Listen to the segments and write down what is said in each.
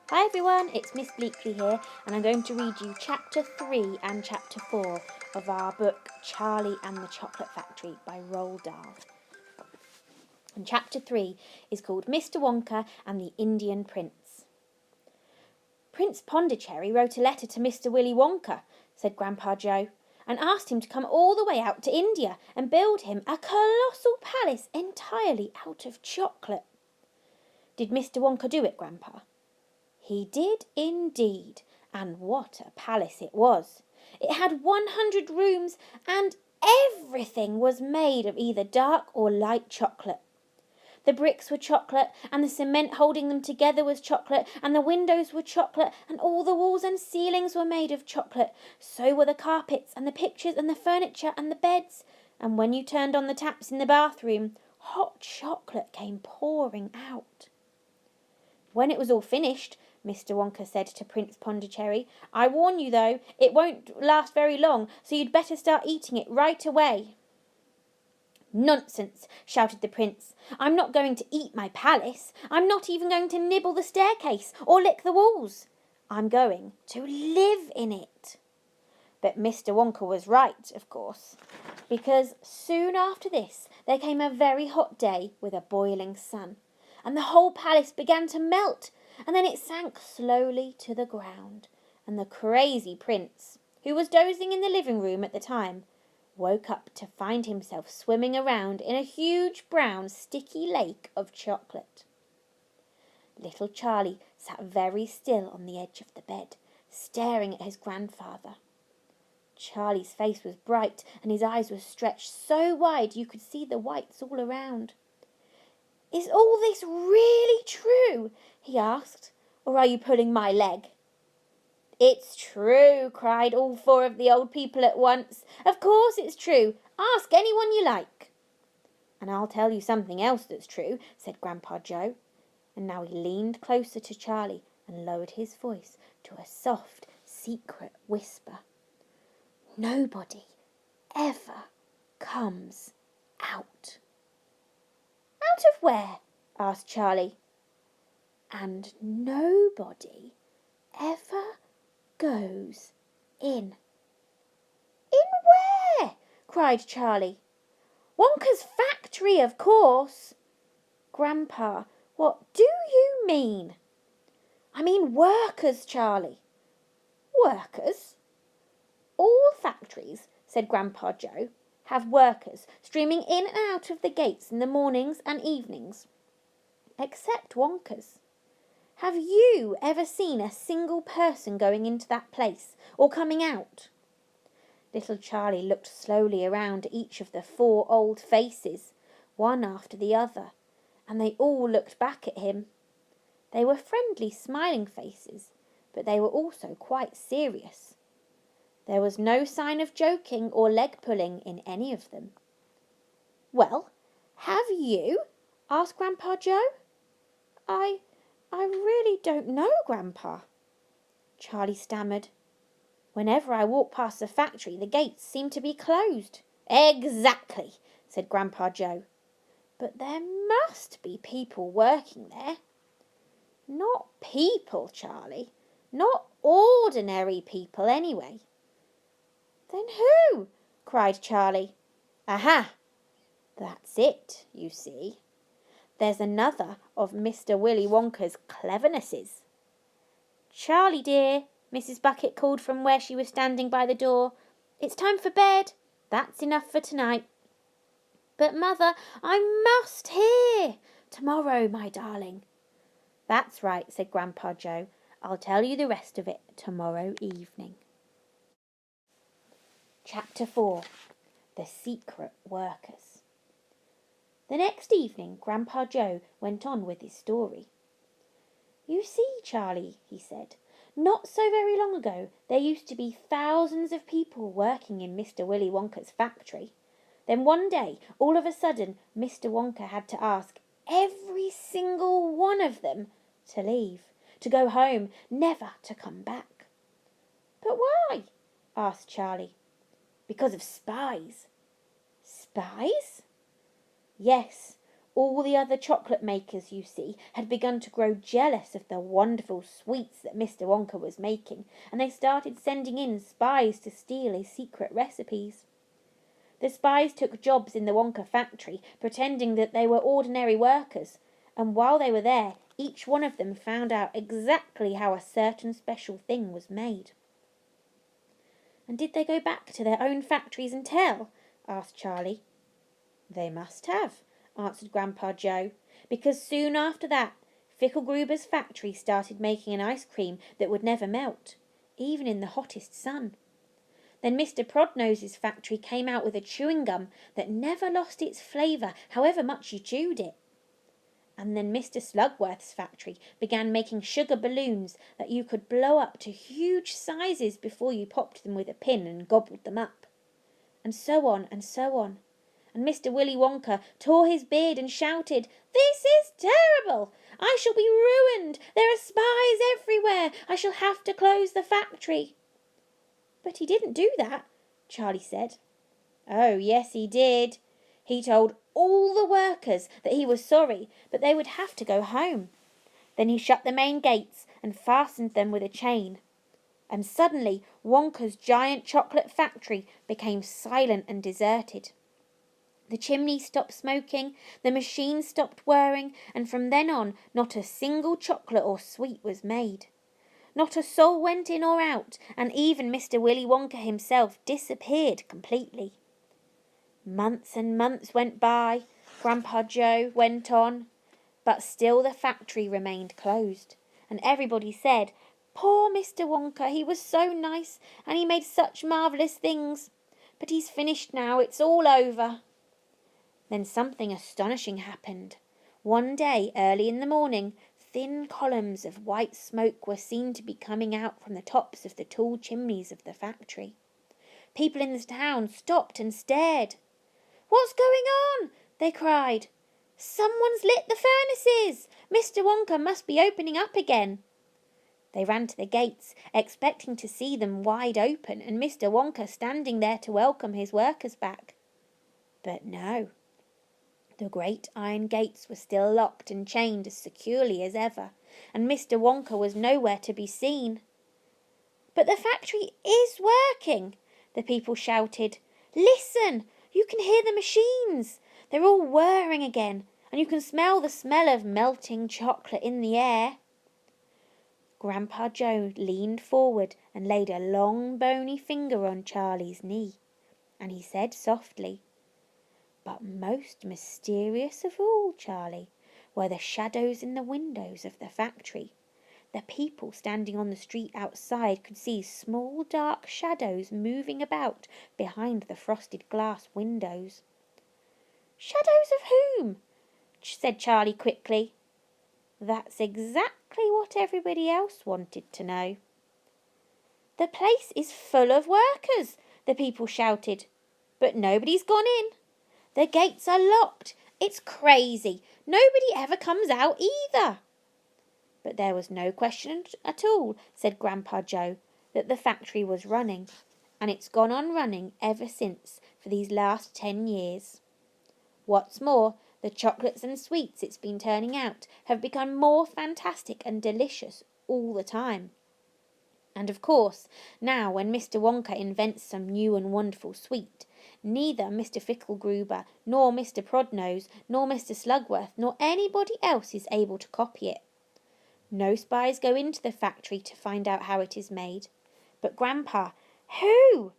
Hi everyone, it's Miss Bleakley here, and I'm going to read you Chapter 3 and Chapter 4 of our book Charlie and the Chocolate Factory by Roald Dahl. And Chapter 3 is called Mr. Wonka and the Indian Prince. Prince Pondicherry wrote a letter to Mr. Willy Wonka, said Grandpa Joe, and asked him to come all the way out to India and build him a colossal palace entirely out of chocolate. Did Mr. Wonka do it, Grandpa? He did indeed, and what a palace it was! It had 100 rooms, and everything was made of either dark or light chocolate. The bricks were chocolate, and the cement holding them together was chocolate, and the windows were chocolate, and all the walls and ceilings were made of chocolate. So were the carpets, and the pictures, and the furniture, and the beds. And when you turned on the taps in the bathroom, hot chocolate came pouring out. When it was all finished, Mr. Wonka said to Prince Pondicherry, "I warn you, though, it won't last very long, so you'd better start eating it right away." "Nonsense!" shouted the prince. "I'm not going to eat my palace. I'm not even going to nibble the staircase or lick the walls. I'm going to live in it." But Mr. Wonka was right, of course, because soon after this there came a very hot day with a boiling sun, and the whole palace began to melt, and then it sank slowly to the ground, and the crazy prince, who was dozing in the living room at the time, woke up to find himself swimming around in a huge brown sticky lake of chocolate. Little Charlie sat very still on the edge of the bed, staring at his grandfather. Charlie's face was bright, and his eyes were stretched so wide you could see the whites all around. "Is all this really true?" he asked, "or are you pulling my leg?" "It's true," cried all four of the old people at once. "Of course it's true. Ask anyone you like." "And I'll tell you something else that's true," said Grandpa Joe. And now he leaned closer to Charlie and lowered his voice to a soft, secret whisper. "Nobody ever comes out." "Out of where?" asked Charlie. "And nobody ever goes in." "In where?" cried Charlie. "Wonka's factory, of course." "Grandpa, what do you mean?" "I mean workers, Charlie." "Workers?" "All factories," said Grandpa Joe, "have workers streaming in and out of the gates in the mornings and evenings, except Wonka's. Have you ever seen a single person going into that place or coming out?" Little Charlie looked slowly around at each of the four old faces, one after the other, and they all looked back at him. They were friendly, smiling faces, but they were also quite serious. There was no sign of joking or leg-pulling in any of them. "Well, have you?" asked Grandpa Joe. I really don't know, Grandpa," Charlie stammered. "Whenever I walk past the factory, the gates seem to be closed." "Exactly," said Grandpa Joe. "But there must be people working there." "Not people, Charlie. Not ordinary people, anyway." "Then who?" cried Charlie. "Aha! That's it, you see. There's another of Mr. Willy Wonka's clevernesses." "Charlie, dear," Mrs. Bucket called from where she was standing by the door, "it's time for bed. That's enough for tonight." "But, Mother, I must hear." "Tomorrow, my darling." "That's right," said Grandpa Joe. "I'll tell you the rest of it tomorrow evening." Chapter 4. The Secret Workers. The next evening Grandpa Joe went on with his story. "You see, Charlie," he said, "not so very long ago there used to be thousands of people working in Mr. Willy Wonka's factory. Then one day, all of a sudden, Mr. Wonka had to ask every single one of them to leave, to go home, never to come back." "But why?" asked Charlie. "Because of spies." "Spies?" "Yes, All the other chocolate makers, you see, had begun to grow jealous of the wonderful sweets that Mr. Wonka was making, and they started sending in spies to steal his secret recipes. The spies took jobs in the Wonka factory, pretending that they were ordinary workers, and while they were there, each one of them found out exactly how a certain special thing was made. "And did they go back to their own factories and tell?" asked Charlie. "They must have," answered Grandpa Joe, because soon after that, Fickelgruber's factory started making an ice cream that would never melt, even in the hottest sun. Then Mr. Prodnose's factory came out with a chewing gum that never lost its flavour, however much you chewed it. And then Mr. Slugworth's factory began making sugar balloons that you could blow up to huge sizes before you popped them with a pin and gobbled them up. And so on and so on. And Mr. Willy Wonka tore his beard and shouted, "This is terrible! I shall be ruined! There are spies everywhere! I shall have to close the factory!" "But he didn't do that," Charlie said. "Oh, yes, he did. He told all the workers that he was sorry, but they would have to go home. Then he shut the main gates and fastened them with a chain. And suddenly Wonka's giant chocolate factory became silent and deserted. The chimney stopped smoking, the machines stopped whirring, and from then on not a single chocolate or sweet was made. Not a soul went in or out, and even Mr. Willy Wonka himself disappeared completely. Months and months went by, Grandpa Joe went on, but still the factory remained closed, and everybody said, "Poor Mr. Wonka, he was so nice, and he made such marvellous things. But he's finished now, it's all over." Then something astonishing happened. One day, early in the morning, thin columns of white smoke were seen to be coming out from the tops of the tall chimneys of the factory. People in the town stopped and stared. "What's going on?" they cried. "Someone's lit the furnaces! Mr. Wonka must be opening up again." They ran to the gates, expecting to see them wide open and Mr. Wonka standing there to welcome his workers back. But no. The great iron gates were still locked and chained as securely as ever, and Mr. Wonka was nowhere to be seen. "But the factory is working!" the people shouted. "Listen! You can hear the machines. They're all whirring again, and you can smell the smell of melting chocolate in the air." Grandpa Joe leaned forward and laid a long bony finger on Charlie's knee, and he said softly, "But most mysterious of all, Charlie, were the shadows in the windows of the factory. The people standing on the street outside could see small dark shadows moving about behind the frosted glass windows." "Shadows of whom?" said Charlie quickly. That's exactly what everybody else wanted to know. "The place is full of workers," the people shouted, "but nobody's gone in. The gates are locked. It's crazy. Nobody ever comes out either." But there was no question at all, said Grandpa Joe, that the factory was running, and it's gone on running ever since for these last 10 years. What's more, the chocolates and sweets it's been turning out have become more fantastic and delicious all the time. And of course, now when Mr. Wonka invents some new and wonderful sweet, neither Mr. Fickelgruber, nor Mr. Prodnose, nor Mr. Slugworth, nor anybody else is able to copy it. No spies go into the factory to find out how it is made. But Grandpa, who?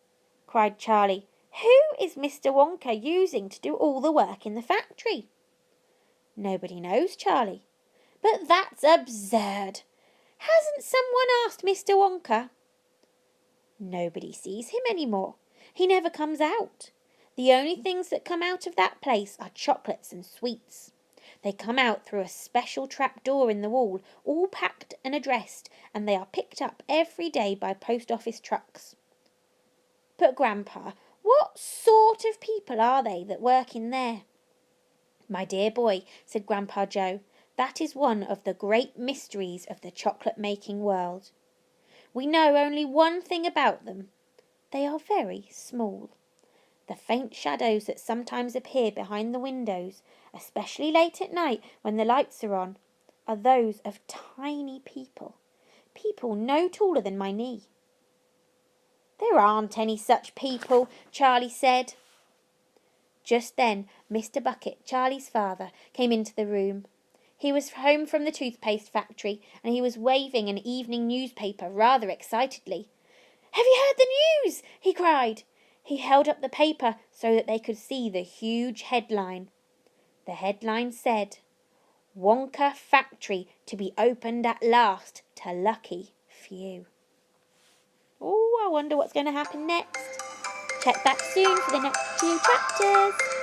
cried Charlie. Who is Mr. Wonka using to do all the work in the factory? Nobody knows, Charlie. But that's absurd. Hasn't someone asked Mr. Wonka? Nobody sees him any more. He never comes out. The only things that come out of that place are chocolates and sweets. They come out through a special trap door in the wall, all packed and addressed, and they are picked up every day by post office trucks. But, Grandpa, what sort of people are they that work in there? My dear boy, said Grandpa Joe, that is one of the great mysteries of the chocolate-making world. We know only one thing about them. They are very small. The faint shadows that sometimes appear behind the windows especially late at night when the lights are on, are those of tiny people, people no taller than my knee. There aren't any such people, Charlie said. Just then Mr. Bucket, Charlie's father, came into the room. He was home from the toothpaste factory, and he was waving an evening newspaper rather excitedly. "Have you heard the news?" he cried. He held up the paper so that they could see the huge headline. The headline said, "Wonka Factory to be opened at last to lucky few." Oh, I wonder what's going to happen next. Check back soon for the next 2 chapters.